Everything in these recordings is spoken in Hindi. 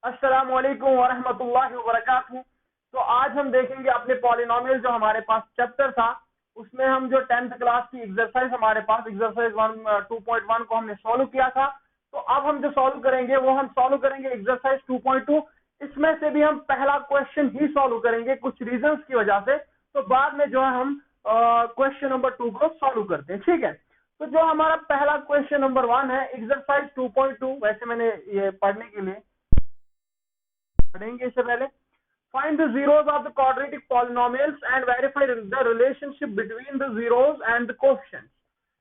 अस्सलामुअलैकुम वरहमतुल्लाहि वबरकातुहू। तो आज हम देखेंगे अपने पॉलिनोमियल जो हमारे पास चैप्टर था, उसमें हम जो 10th क्लास की एक्सरसाइज हमारे पास एक्सरसाइज 2.1 को हमने सॉल्व किया था। तो अब हम जो सॉल्व करेंगे वो हम सॉल्व करेंगे एक्सरसाइज 2.2। इसमें से भी हम पहला क्वेश्चन ही सॉल्व करेंगे कुछ रीजंस की वजह से। तो बाद में जो है हम क्वेश्चन नंबर 2 को सॉल्व करते हैं, ठीक है। तो जो हमारा पहला क्वेश्चन नंबर 1 है एक्सरसाइज 2.2, वैसे मैंने ये पढ़ने के लिए पढ़ेंगे इससे पहले। Find the zeros of the quadratic polynomials and verify the relationship between the zeros and the coefficients.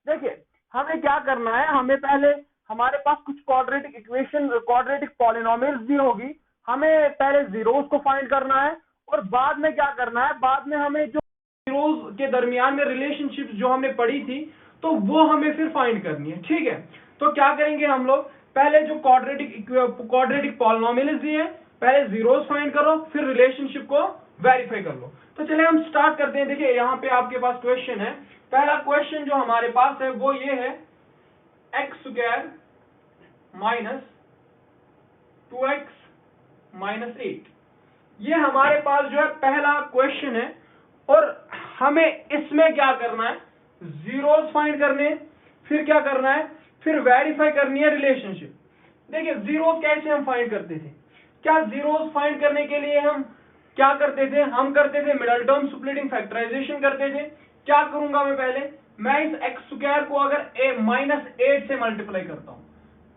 देखिए हमें क्या करना है, हमें पहले हमारे पास कुछ क्वाड्रेटिक इक्वेशन क्वाड्रेटिक पॉलिनोमियल्स दी होगी, हमें पहले जीरोस को फाइंड करना है और बाद में क्या करना है, बाद में हमें जो जीरोस के दरमियान में रिलेशनशिप जो हमने पढ़ी थी तो वो हमें फिर फाइंड करनी है, ठीक है। तो क्या करेंगे हम लोग, पहले जो क्वाड्रेटिक पॉलिनोमियल्स दिए हैं पहले जीरोस फाइंड करो, फिर रिलेशनशिप को वेरीफाई कर लो। तो चलिए हम स्टार्ट करते हैं। देखिए यहाँ पे आपके पास क्वेश्चन है, पहला क्वेश्चन जो हमारे पास है वो ये है x square minus 2x minus 8। ये हमारे पास जो है पहला क्वेश्चन है और हमें इसमें क्या करना है, जीरोस फाइंड करने, फिर क्या करना है, फिर वेरीफाई करनी है रिलेशनशिप। देखिए जीरोस कैसे हम फाइंड करते थे, क्या जीरोस फाइंड करने के लिए हम क्या करते थे, हम करते थे मिडल टर्म स्प्लिटिंग फैक्टराइजेशन करते थे। क्या करूंगा मैं, पहले मैं इस एक्स स्क्वायर को अगर -8 से मल्टीप्लाई करता हूं,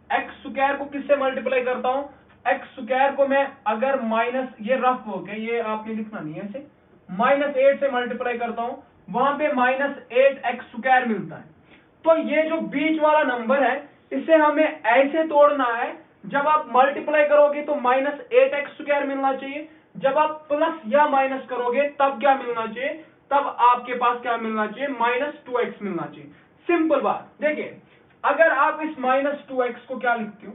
एक्स स्क्वायर को किससे मल्टीप्लाई करता हूं, एक्स स्क्वायर को मैं अगर माइनस, ये रफ हो गया, ये आपने लिखना नहीं है, ऐसे -8 से मल्टीप्लाई करता हूं, वहां पे -8 एक्स स्क्वायर मिलता है। तो ये जो बीच वाला नंबर है इसे हमें ऐसे तोड़ना है, जब आप मल्टीप्लाई करोगे तो -8 एक्स स्क्वायर मिलना चाहिए, जब आप प्लस या माइनस करोगे तब क्या मिलना चाहिए, तब आपके पास क्या मिलना चाहिए, -2x मिलना चाहिए। सिंपल बात। देखिए अगर आप इस -2x को क्या लिखते हो,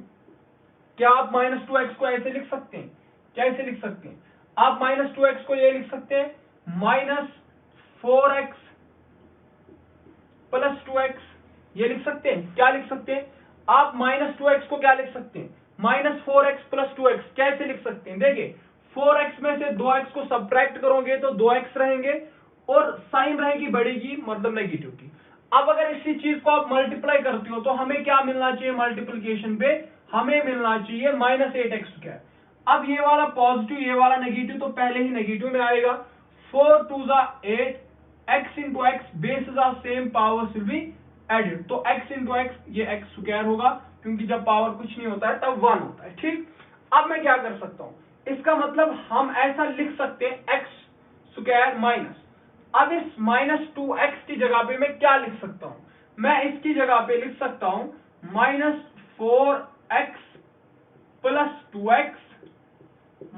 क्या आप -2x को ऐसे लिख सकते हैं, कैसे लिख सकते हैं आप -2x को ये लिख सकते हैं -4x प्लस 2x, ये लिख सकते हैं। क्या लिख सकते हैं आप -2x को क्या लिख सकते हैं, -4x प्लस 2x कैसे लिख सकते हैं। देखिए 4x में से 2x को सब्ट्रैक्ट करोगे तो 2x रहेंगे और साइन रहेगी बड़ी की, मतलब नेगेटिव की। अब अगर इसी चीज को आप मल्टीप्लाई करते हो तो हमें क्या मिलना चाहिए, मल्टीप्लीकेशन पे हमें मिलना चाहिए -8x स्क्वायर। अब ये वाला पॉजिटिव ये वाला नेगेटिव तो पहले ही नेगेटिव में आएगा। 4 2 8, x into X basis of same powers will be added. तो x इंटू एक्स ये x स्क्वायर होगा, क्योंकि जब पावर कुछ नहीं होता है तब 1 होता है, ठीक। अब मैं क्या कर सकता हूं, इसका मतलब हम ऐसा लिख सकते हैं x स्क्वायर माइनस, अब इस -2x की जगह पे मैं क्या लिख सकता हूं, मैं इसकी जगह पे लिख सकता हूं -4x प्लस 2x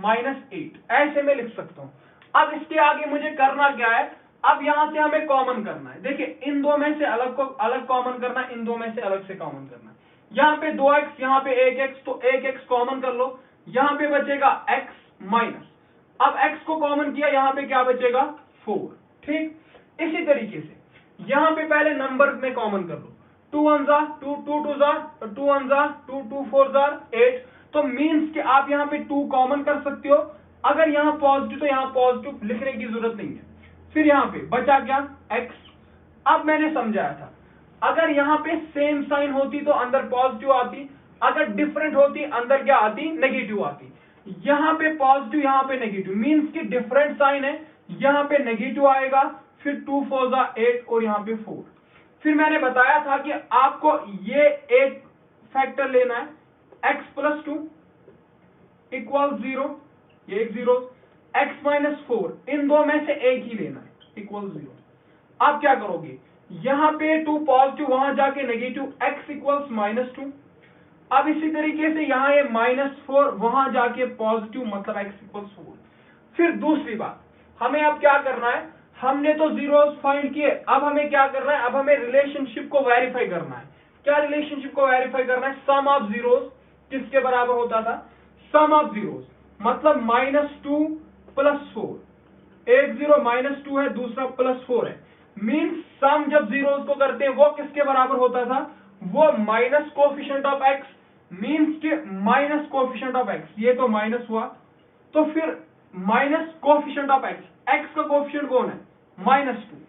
माइनस 8, ऐसे में लिख सकता हूं। अब इसके आगे मुझे करना क्या है, अब यहां से हमें कॉमन करना है। देखिए इन दो में से अलग को अलग कॉमन करना है, इन दो में से अलग से कॉमन करना है। यहां पे 2x, यहां पे 1x, तो 1x कॉमन कर लो, यहां पे बचेगा x माइनस, अब x को कॉमन किया, यहां पे क्या बचेगा 4, ठीक। इसी तरीके से यहां पे पहले नंबर में कॉमन कर लो, 2 1 जा 2, 2 2 जा 2 1 जा 2, 2 4 जा 8, तो मींस कि आप यहां पे 2 कॉमन कर सकते हो। अगर यहां पॉजिटिव तो यहां पॉजिटिव लिखने की जरूरत नहीं है। फिर यहां पे बचा क्या, x। अब मैंने समझाया था अगर यहां पे सेम साइन होती तो अंदर पॉजिटिव आती, अगर डिफरेंट होती अंदर क्या आती, नेगेटिव आती। यहां पे पॉजिटिव यहां पे नेगेटिव, मींस कि डिफरेंट साइन है, यहां पे नेगेटिव आएगा, फिर 2 4 जा 8 और यहां पे 4। फिर मैंने बताया था कि आपको ये एक फैक्टर लेना है, x प्लस 2 इक्वल 0, ये एक 0, x माइनस 4, इन दो में से एक ही लेना है इक्वल 0। आप क्या करोगे, यहां पे 2 पॉजिटिव, वहां जाके नेगेटिव, x इक्वल्स -2। अब इसी तरीके से यहां ये -4, वहां जाके पॉजिटिव, मतलब x इक्वल्स 4। फिर दूसरी बात, हमें अब क्या करना है, हमने तो जीरोस फाइंड किए, अब हमें क्या करना है, अब हमें रिलेशनशिप को वेरीफाई करना है। क्या रिलेशनशिप को वेरीफाई करना है, सम ऑफ जीरोस किसके बराबर होता था, सम ऑफ जीरोस, मतलब -2 प्लस 4, एक 0 -2 है, दूसरा +4 है, मींस सम जब जीरोस को करते हैं वो किसके बराबर होता था, वो minus coefficient of x means के माइनस कोफिशिएंट ऑफ एक्स, ये तो माइनस हुआ, तो फिर minus coefficient of x, x का कोफिशिएंट कौन है, -2,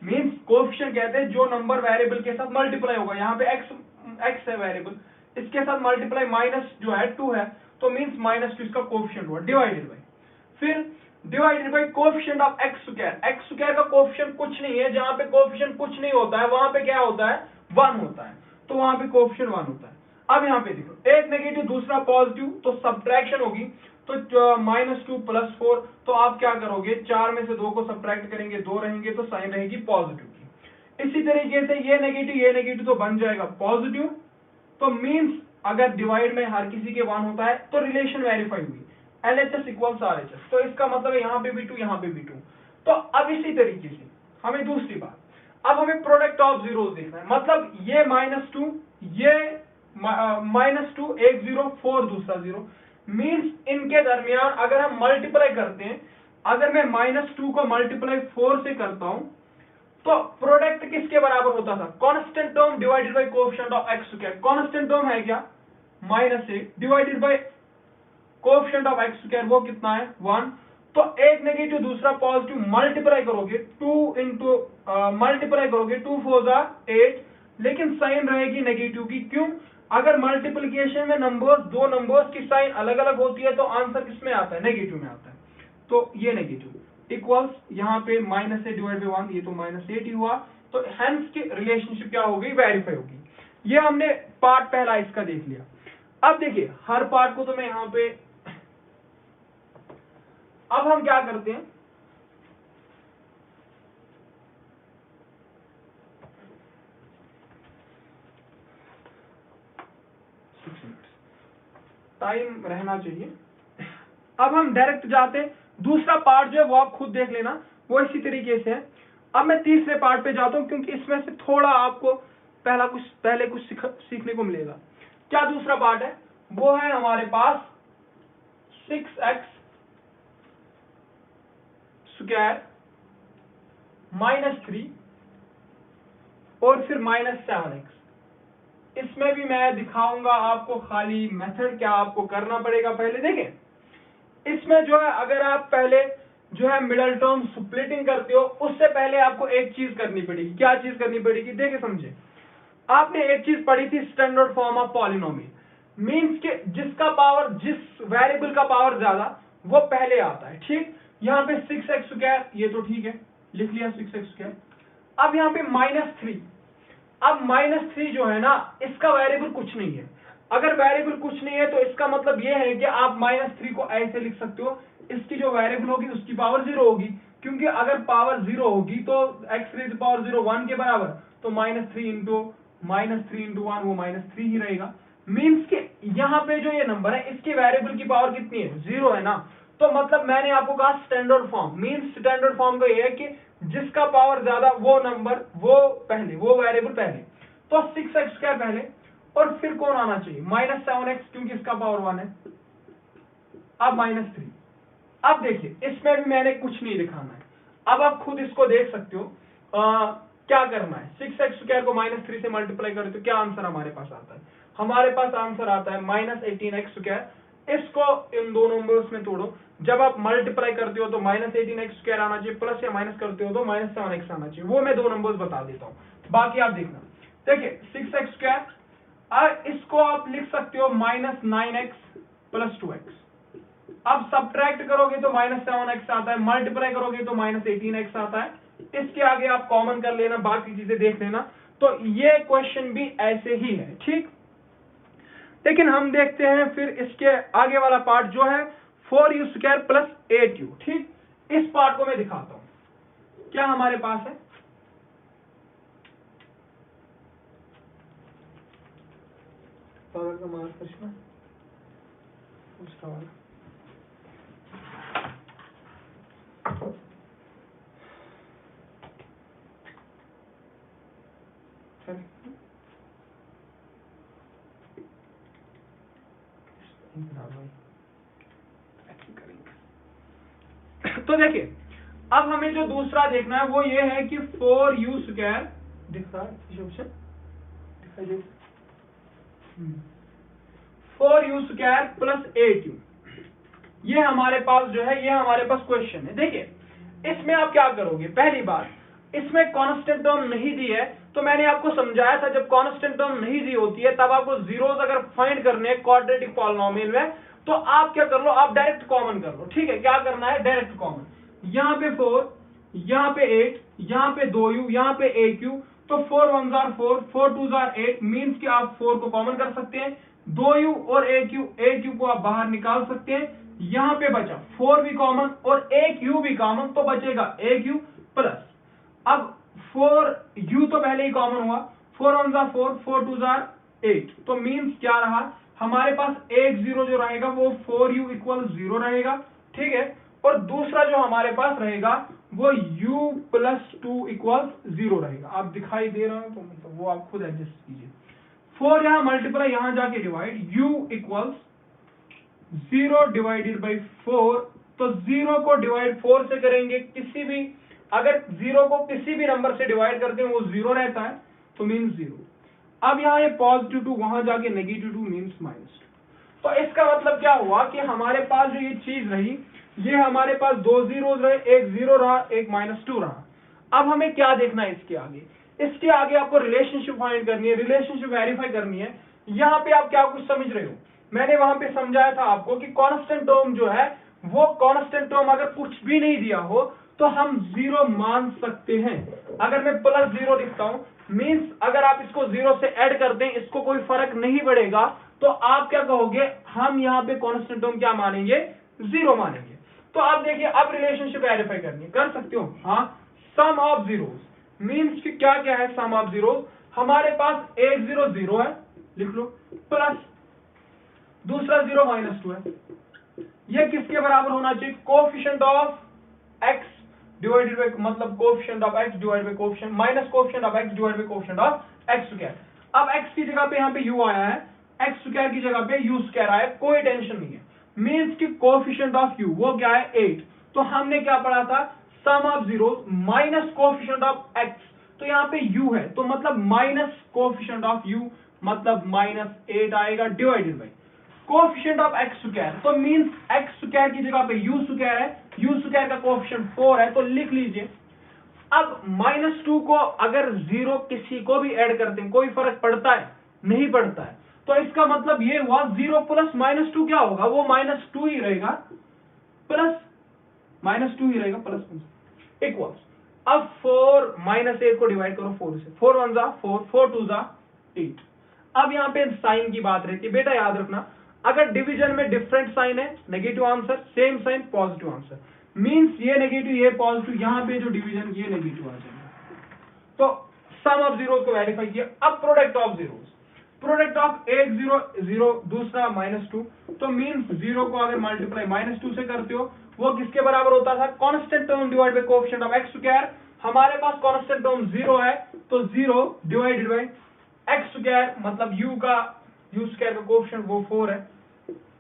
मीन्स कोफिशिएंट कहते हैं जो नंबर वेरिएबल के साथ मल्टीप्लाई होगा, यहाँ पे एक्स है वेरिएबल, इसके साथ मल्टीप्लाई माइनस जो है 2 है, तो मीन्स -2 इसका कोफिशिएंट हुआ, डिवाइडेड बाई, फिर divided by coefficient of x square, x square का कोफिशिएंट कुछ नहीं है, जहां पे कोफिशिएंट कुछ नहीं होता है वहां पे क्या होता है, 1 होता है, तो वहां पे कोफिशिएंट 1 होता है। अब यहाँ पे देखो, एक नेगेटिव दूसरा पॉजिटिव, तो सब्ट्रैक्शन होगी, तो -2 + 4, तो आप क्या करोगे, 4 में से 2 को सब्ट्रैक्ट करेंगे, 2 रहेंगे तो साइन रहेगी पॉजिटिव की। इसी तरीके से ये नेगेटिव तो बन जाएगा पॉजिटिव, तो मीन्स अगर डिवाइड में हर किसी के 1 होता है तो रिलेशन वेरीफाई हुई, LHS = RHS, तो इसका मतलब है यहाँ पे भी 2, यहाँ पे भी 2। तो अब इसी तरीके से हमें दूसरी बात, अब हमें प्रोडक्ट ऑफ जीरोस देखना है, मतलब ये -2, ये -2, एक 0, 4 दूसरा 0, मीन्स इनके दरमियान अगर हम मल्टीप्लाई करते हैं, अगर मैं -2 को मल्टीप्लाई 4 से करता हूं तो प्रोडक्ट किसके बराबर होता था, constant term divided by coefficient of x square, constant term है क्या, -1 divided by coefficient of x square, वो कितना है 1, तो एक नेगेटिव दूसरा पॉजिटिव मल्टीप्लाई करोगे 2 4 8, लेकिन साइन रहेगी नेगेटिव की, क्यों, अगर मल्टीप्लिकेशन में नंबर्स, दो नंबर्स की साइन अलग अलग होती है तो आंसर किसमें आता है, नेगेटिव में आता है, तो ये नेगेटिव इक्वल्स यहाँ पे -8 डिवाइड बाय 1, ये तो -8 ही हुआ, तो हेंस की रिलेशनशिप क्या होगी, वेरीफाई होगी। ये हमने पार्ट पहला इसका देख लिया। अब देखिए हर पार्ट को तो मैं यहाँ पे, अब हम क्या करते हैं, टाइम रहना चाहिए, अब हम डायरेक्ट जाते हैं, दूसरा पार्ट जो है वो आप खुद देख लेना, वो इसी तरीके से है। अब मैं तीसरे पार्ट पे जाता हूं, क्योंकि इसमें से थोड़ा आपको पहले कुछ सीखने को मिलेगा। क्या दूसरा पार्ट है, वो है हमारे पास 6x स्क्वायर -3 और फिर -7x, इसमें भी मैं दिखाऊंगा आपको खाली मेथड क्या आपको करना पड़ेगा। पहले देखें, इसमें जो है अगर आप पहले जो है मिडल टर्म स्प्लिटिंग करते हो, उससे पहले आपको एक चीज करनी पड़ेगी। क्या चीज करनी पड़ेगी, देखे समझे, आपने एक चीज पढ़ी थी standard form of polynomial, means के जिसका पावर, जिस वेरिएबल का पावर ज्यादा वो पहले आता है, ठीक। यहाँ पे 6x स्क्वायर, ये तो ठीक है, लिख लिया 6x स्क्वायर। अब यहाँ पे -3, अब -3 जो है ना, इसका वेरिएबल कुछ नहीं है, अगर वेरिएबल कुछ नहीं है तो इसका मतलब ये है कि आप -3 को ऐसे लिख सकते हो, इसकी जो वेरिएबल होगी उसकी पावर 0 होगी, क्योंकि अगर पावर 0 होगी तो x⁻0 1 के बराबर, तो -3 इंटू -1 वो -3 ही रहेगा। मींस के यहाँ पे जो ये नंबर है इसकी वेरिएबल की पावर कितनी है, 0 है ना, तो मतलब मैंने आपको कहा standard form, means standard form का ये है कि जिसका पावर ज्यादा वो नंबर वो पहले, वो वेरिएबल पहले, तो 6x स्क्वायर पहले, और फिर कौन आना चाहिए, -7x, क्योंकि इसका पावर 1 है, अब -3। अब देखिए इसमें भी मैंने कुछ नहीं दिखाना है, अब आप खुद इसको देख सकते हो। क्या करना है, 6x स्क्वायर को -3 से मल्टीप्लाई करें तो क्या आंसर हमारे पास आता है, हमारे पास आंसर आता है -18x स्क्वायर। इसको इन दोनों नंबर्स में तोड़ो, जब आप मल्टीप्लाई करते हो तो -18x स्क्वायर आना चाहिए, प्लस या माइनस करते हो तो -7x आना चाहिए, वो मैं दो नंबर्स बता देता हूं, बाकी आप देखना। देखिए 6x स्क्वायर, और इसको आप लिख सकते हो -9x + 2x, अब सब्ट्रैक्ट करोगे तो -7x आता है, मल्टीप्लाई करोगे तो -18x आता है, इसके आगे आप कॉमन कर लेना, बाकी चीजें देख लेना। तो ये क्वेश्चन भी ऐसे ही है, ठीक। लेकिन हम देखते हैं फिर इसके आगे वाला पार्ट जो है 4u² + 8u, ठीक। इस पार्ट को मैं दिखाता हूं, क्या हमारे पास है, पावर का मान प्रश्न उसका वाला, तो देखिए अब हमें जो दूसरा देखना है वो ये है कि 4u² दिख रहा है, 4u² प्लस 8u, ये हमारे पास जो है, ये हमारे पास क्वेश्चन है। देखिए इसमें आप क्या करोगे, पहली बात इसमें कांस्टेंट टर्म नहीं दी है, तो मैंने आपको समझाया था जब कांस्टेंट टर्म नहीं दी होती है तब आपको जीरोस अगर फाइंड करने हैं क्वाड्रेटिक पॉलिनोमियल में, तो आप क्या कर लो, आप डायरेक्ट कॉमन कर लो। ठीक है, क्या करना है, डायरेक्ट कॉमन। यहाँ पे 4, यहाँ पे 8, यहाँ पे 2u, यहाँ पे 1u, तो 4 1 जार 4, 4 2 जार 8, मीन्स कि आप 4 को कॉमन कर सकते हैं, 2u और 1u को आप बाहर निकाल सकते हैं। यहाँ पे बचा 4 भी कॉमन और 1u भी कॉमन, तो बचेगा 1u प्लस, अब 4u तो पहले ही कॉमन हुआ, 4 1 जार 4, 4 2 जार 8, तो मीन्स क्या रहा हमारे पास, एक जीरो जो रहेगा वो 4u इक्वल 0 रहेगा। ठीक है, और दूसरा जो हमारे पास रहेगा वो u प्लस 2 इक्वल 0 रहेगा। आप दिखाई दे रहा है तो मतलब वो आप खुद एडजस्ट कीजिए। 4 यहां मल्टीप्लाई, यहां जाके divide, u equal 0 divided by 4, तो 0 को डिवाइड 4 से करेंगे, किसी भी अगर 0 को किसी भी नंबर से डिवाइड करते हैं वो 0 रहता है, तो मीन्स 0। अब यहाँ ये पॉजिटिव 2 वहां जाके नेगेटिव 2 मीन्स -2। तो इसका मतलब क्या हुआ कि हमारे पास जो ये चीज रही, ये हमारे पास 2 जीरोस रहे, एक 0 रहा, एक -2 रहा। अब हमें क्या देखना है इसके आगे, इसके आगे आपको रिलेशनशिप फाइंड करनी है, रिलेशनशिप वेरीफाई करनी है। यहाँ पे आप क्या कुछ समझ रहे हो, मैंने वहां पे समझाया था आपको कि कांस्टेंट टर्म जो है, वो कांस्टेंट टर्म अगर कुछ भी नहीं दिया हो तो हम 0 मान सकते हैं। अगर मैं +0 लिखता हूं, मीन्स अगर आप इसको 0 से ऐड कर दें, इसको कोई फर्क नहीं पड़ेगा, तो आप क्या कहोगे, हम यहाँ पे कांस्टेंट टर्म क्या मानेंगे, 0 मानेंगे। तो आप देखिए, अब रिलेशनशिप वेरीफाई करनी है, कर सकते हो। हाँ, सम ऑफ जीरोस मीन्स कि क्या क्या है, सम ऑफ जीरोस हमारे पास एक 0 0 है, लिख लो, प्लस दूसरा 0 -2 है। ये किसके बराबर होना चाहिए, coefficient of x divided by, मतलब coefficient of x divided by coefficient minus coefficient of x divided by coefficient of x²। अब x की जगह पे यहाँ पे u आया है, x² की जगह पे u² आया है, कोई टेंशन नहीं है। मींस कि कोएफिशिएंट ऑफ u वो क्या है, 8। तो हमने क्या पढ़ा था, sum of zeros minus coefficient of x, तो यहाँ पे u है, तो मतलब माइनस कोएफिशिएंट ऑफ u, मतलब -8 आएगा, divided by coefficient of x², तो मींस x² की जगह पे u² है, u² का कोएफिशिएंट 4 है, तो लिख लीजिए। अब -2 को अगर 0 किसी को भी ऐड करते हैं, कोई फर्क पड़ता है, नहीं पड़ता है, तो इसका मतलब ये हुआ 0 प्लस -2 क्या होगा, वो -2 ही रहेगा, प्लस -2 ही रहेगा, प्लस इक्वल। अब 4 -8 को डिवाइड करो 4 से, 4 1 जा 4, 4 2 जा 8। अब यहाँ पे साइन की बात रहती है, बेटा याद रखना, अगर डिवीजन में डिफरेंट साइन है, negative answer, same sign positive answer, means ये नेगेटिव ये पॉजिटिव, यहाँ पे जो डिवीजन ये नेगेटिव आ जाएगा। तो सम ऑफ जीरोस को वेरीफाई किया। अब product of zeros, product of एक 0 0 दूसरा -2, तो मींस 0 को अगर मल्टीप्लाई -2 से करते हो, वो किसके बराबर होता था, constant term divide by coefficient of x²। हमारे पास कांस्टेंट टर्म 0 है, तो 0 डिवाइडेड बाय x², मतलब u का कोएफिशिएंट वो 4 है।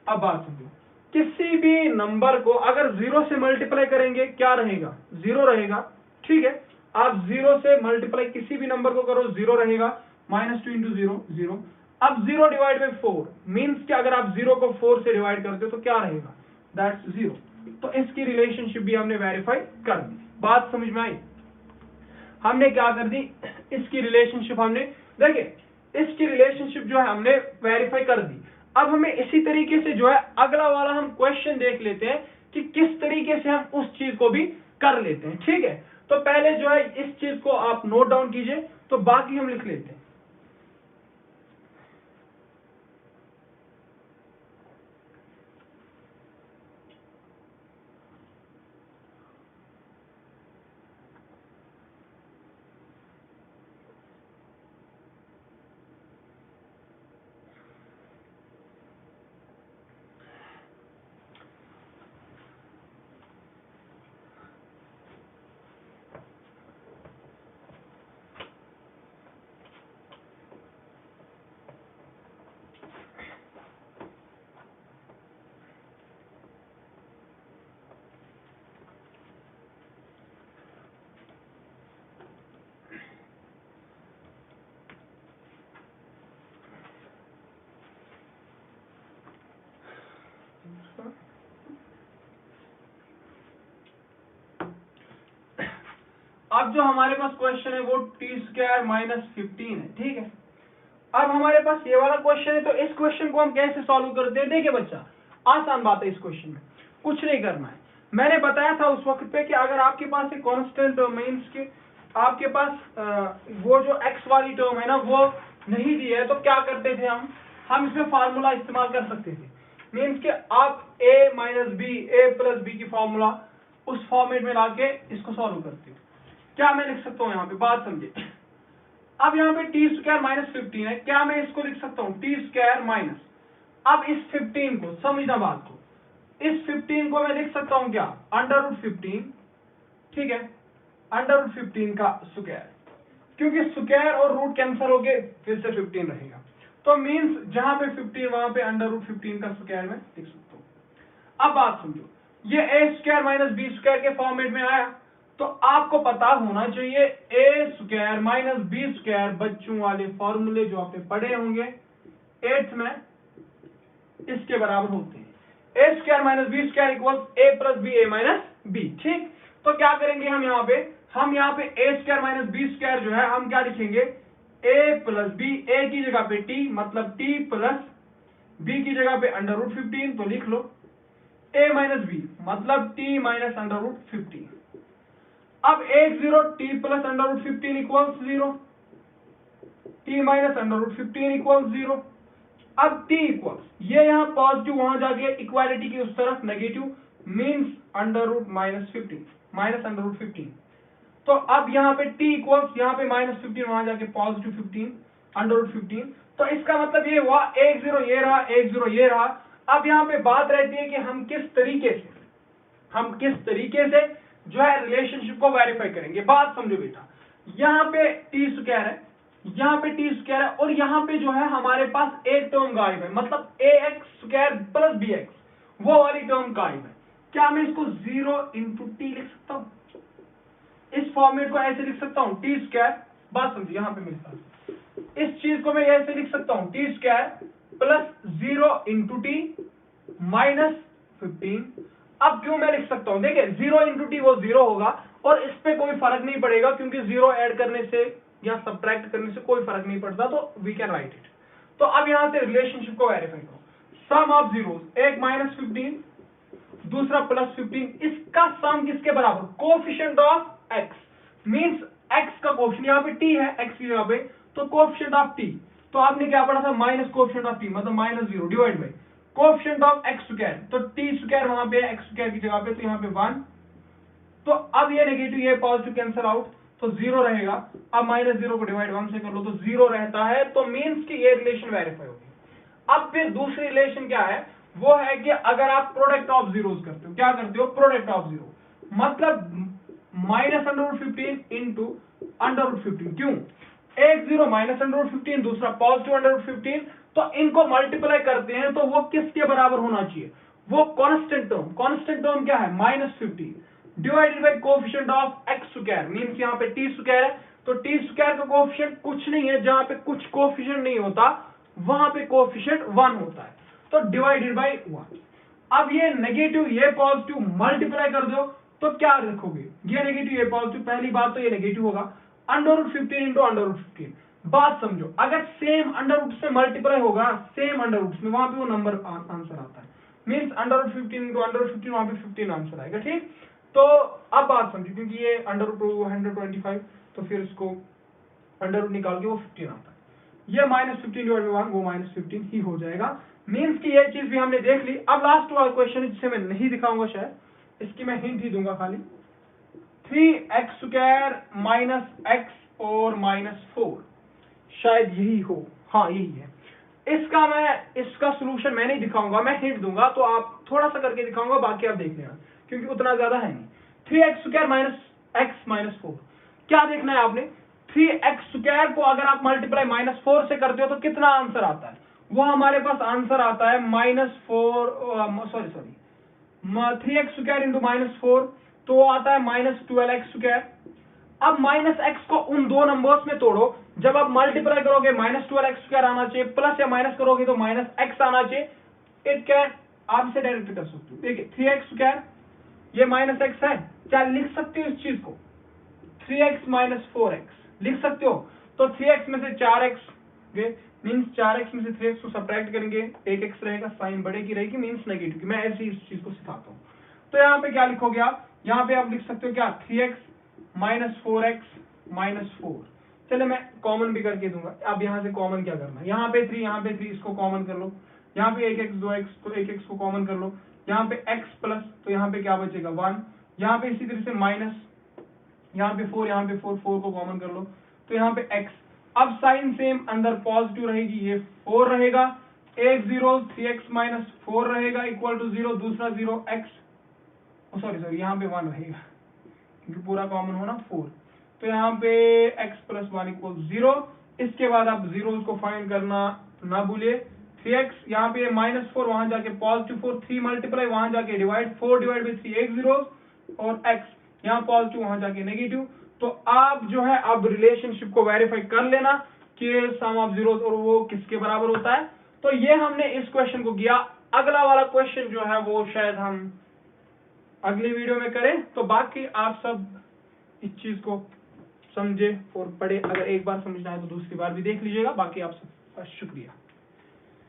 अब बात सुनिए, किसी भी नंबर को अगर 0 से मल्टीप्लाई करेंगे क्या रहेगा, 0 रहेगा। ठीक है, आप 0 से मल्टीप्लाई किसी भी नंबर को करो 0 रहेगा, -2 × 0 0। अब 0 डिवाइड बाय 4 मींस कि अगर आप 0 को 4 से डिवाइड करते हो तो क्या रहेगा, दैट्स 0। तो इसकी रिलेशनशिप भी हमने वेरीफाई कर दी। बात समझ में आई, हमने क्या कर दी, इसकी रिलेशनशिप हमने, देखिए इसकी रिलेशनशिप जो है हमने वेरीफाई कर दी। अब हमें इसी तरीके से जो है अगला वाला हम क्वेश्चन देख लेते हैं कि किस तरीके से हम उस चीज को भी कर लेते हैं। ठीक है, तो पहले जो है इस चीज को आप नोट डाउन कीजिए, तो बाकी हम लिख लेते हैं। अब जो हमारे पास क्वेश्चन है वो t² माइनस 15 है, ठीक है। अब हमारे पास ये वाला क्वेश्चन है, तो इस क्वेश्चन को हम कैसे सॉल्व करते हैं? देखिए बच्चा, आसान बात है, इस क्वेश्चन में कुछ नहीं करना है। मैंने बताया था उस वक्त पे कि अगर आपके पास एक कांस्टेंट मींस के आपके पास वो जो x वाली टर्म है ना वो नहीं दी है, तो क्या करते थे हम इसमें फार्मूला इस्तेमाल कर सकते थे। मींस के आप a minus B, a plus B की फार्मूला उस फॉर्मेट में लाके इसको सॉल्व करते हो। क्या मैं लिख सकता हूँ यहाँ पे, बात समझे। अब यहाँ पे t² माइनस 15 है, क्या मैं इसको लिख सकता हूँ t² माइनस, अब इस 15 को समझना बात को, इस 15 को मैं लिख सकता हूँ क्या, √15, ठीक है, √15 का स्क्वायर, क्योंकि स्क्वायर और रूट कैंसिल होके फिर से 15 रहेगा, तो मींस जहां पे 15 वहां पे √15 का स्क्वायर में लिख सकता हूँ। अब बात समझो, ये a² माइनस b² के फॉर्मेट में आया, तो आपको पता होना चाहिए a² माइनस b² बच्चों वाले फॉर्मूले जो आपने पढ़े होंगे 8th में, इसके बराबर होते हैं। a² minus b² equals a plus B a minus B, ठीक। तो क्या करेंगे हम यहाँ पे a² माइनस b² जो है हम क्या लिखेंगे, a प्लस बी, a की जगह पे t मतलब t प्लस b की जगह पे √15, तो लिख लो a माइनस बी मतलब t माइनस √15। अब 0 t plus √15 equals 0, t minus √15 equals 0। अब t इक्वल्स, ये यहाँ पॉजिटिव वहां जाके इक्वालिटी की उस तरफ नेगेटिव, मींस √15 माइनस √15। तो अब यहाँ पे t इक्वल्स, यहाँ पे -15 वहां जाके पॉजिटिव 15 √15, तो इसका मतलब ये हुआ 1 0 ये रहा, 1 0 ये रहा। अब यहाँ पे बात रहती है कि हम किस तरीके से जो है रिलेशनशिप को वेरीफाई करेंगे। बात समझो बेटा, यहाँ पे t² है, यहाँ पे t² है, और यहाँ पे जो है हमारे पास एक टर्म गायब है, मतलब ax² प्लस bx, वो वाली टर्म गायब है। क्या मैं इसको 0 इंटू t लिख सकता हूँ? इस फॉर्मेट को ऐसे लिख सकता हूँ t², बात समझिए, यहाँ पे मेरे पास इस चीज को मैं ऐसे लिख सकता हूँ t² plus 0 into t minus 15। अब क्यों मैं लिख सकता हूं, देखिए 0 इंटू टी वो 0 होगा और इस पे कोई फर्क नहीं पड़ेगा, क्योंकि 0 ऐड करने से या सब्ट्रैक्ट करने से कोई फर्क नहीं पड़ता, तो वी कैन राइट इट। तो अब यहां से रिलेशनशिप को वेरीफाई करो, सम ऑफ जीरोस, एक -15 दूसरा +15, इसका सम किसके बराबर, coefficient of x, means x का कोएफिशिएंट, यहां पे t है x की जगह पे, तो कोएफिशिएंट ऑफ t, तो आपने क्या पढ़ा था, माइनस कोएफिशिएंट ऑफ t मतलब -0 divide by coefficient of x², तो t² वहां पे x² की जगह पे, तो यहाँ पे 1, तो अब ये नेगेटिव ये पॉजिटिव कैंसिल आउट, तो 0 रहेगा। अब -0 को डिवाइड 1 से कर लो तो 0 रहता है, तो मींस की ये रिलेशन वेरीफाई होगी। अब फिर दूसरी रिलेशन क्या है, वो है कि अगर आप प्रोडक्ट ऑफ जीरोस करते हो, क्या करते हो, प्रोडक्ट ऑफ जीरो, मतलब -√15 इंटू √15, क्यों, एक 0 -√15 दूसरा पॉजिटिव √15, तो इनको मल्टीप्लाई करते हैं तो वो किसके बराबर होना चाहिए, वो कांस्टेंट टर्म क्या है, -15 divided by coefficient of x², means यहाँ पे t² है, तो t² का कोएफिशिएंट कुछ नहीं है, जहां पे कुछ कोएफिशिएंट नहीं होता वहां पे कोएफिशिएंट 1 होता है, तो डिवाइडेड बाय 1। अब ये नेगेटिव ये पॉजिटिव मल्टीप्लाई कर दो तो क्या रखोगे, ये नेगेटिव ये पॉजिटिव, पहली बात तो ये नेगेटिव होगा, √15 इंटू √15। बात समझो, अगर सेम अंडर रूट से मल्टीप्लाई होगा, सेम अंडर रूट में, वहां पे वो नंबर आंसर आता है, मींस √15 इंटू √15 वहां पे 15 आंसर आएगा, ठीक। तो अब बात समझो, क्योंकि ये √125, तो फिर इसको अंडर रूट निकाल के वो 15 आता है, ये -15 डिवाइड बाय 1 वो -15 ही हो जाएगा, मींस की ये चीज भी हमने देख ली। अब लास्ट वाला क्वेश्चन जिसे मैं नहीं दिखाऊंगा, शायद इसकी मैं हिंट ही दूंगा खाली, 3x² माइनस x और -4, शायद यही हो, हाँ यही है। इसका सॉल्यूशन मैं नहीं दिखाऊंगा, मैं हिंट दूंगा, तो आप थोड़ा सा करके दिखाऊंगा, बाकी आप देख लेना, क्योंकि उतना ज्यादा है नहीं। 3x² माइनस x माइनस 4, क्या देखना है आपने, 3x² को अगर आप मल्टीप्लाई -4 से करते हो तो कितना आंसर आता है, वो हमारे पास आंसर आता है -4, 3x² इंटू -4, तो वो आता है -12x²। अब -x को उन दो नंबर्स में तोड़ो, जब आप मल्टीप्लाई करोगे -12x² आना चाहिए, प्लस या माइनस करोगे तो -x आना चाहिए। इट कैन आप इसे डायरेक्ट कर सकते हो। देखिए 3x स्क्वायर ये माइनस एक्स है, क्या लिख सकते हो इस चीज को 3x माइनस 4x लिख सकते हो। तो 3x में से 4x मीन्स 4x में से 3x को सब्ट्रैक्ट करेंगे, एक x रहेगा, साइन बड़े की रहेगी मीन्स नेगेटिव की। मैं ऐसे ही इस चीज को सिखाता हूँ। तो यहाँ पे क्या लिखोगे आप, यहाँ पे आप लिख सकते हो क्या 3x माइनस 4x माइनस 4। चले मैं कॉमन भी करके दूंगा। अब यहाँ से कॉमन क्या करना है, यहाँ पे 3 यहाँ पे 3 इसको कॉमन कर लो, यहाँ पे 1x 2x तो 1x को कॉमन कर लो, यहाँ पे x प्लस तो यहाँ पे क्या बचेगा 1, यहाँ पे इसी तरह से माइनस, यहाँ पे 4 यहाँ पे 4 4 को कॉमन कर लो तो यहाँ पे x। अब साइन सेम अंदर पॉजिटिव रहेगी, ये 4 रहेगा, एक 0 3x माइनस 4 रहेगा इक्वल टू 0, दूसरा 0 x सॉरी यहाँ पे 1 रहेगा क्योंकि पूरा कॉमन होना 4, तो यहाँ पे x प्लस 1 इक्वल 0। इसके बाद आप जीरोस को फाइंड करना ना भूलिए। 3x यहाँ पे माइनस 4 वहां जाके पॉजिटिव 4, 3 मल्टीप्लाई वहां जाके डिवाइड, 4 डिवाइड बाई 3 एक जीरो, और x यहाँ पॉजिटिव वहां जाके नेगेटिव। तो आप जो है अब रिलेशनशिप को वेरीफाई कर लेना कि सम ऑफ जीरोस और वो किसके बराबर होता है। तो ये हमने इस क्वेश्चन को किया। अगला वाला क्वेश्चन जो है वो शायद हम अगली वीडियो में करें। तो बाकी आप सब इस चीज को समझे और पढ़े, अगर एक बार समझना है तो दूसरी बार भी देख लीजिएगा। बाकी आप सबका शुक्रिया।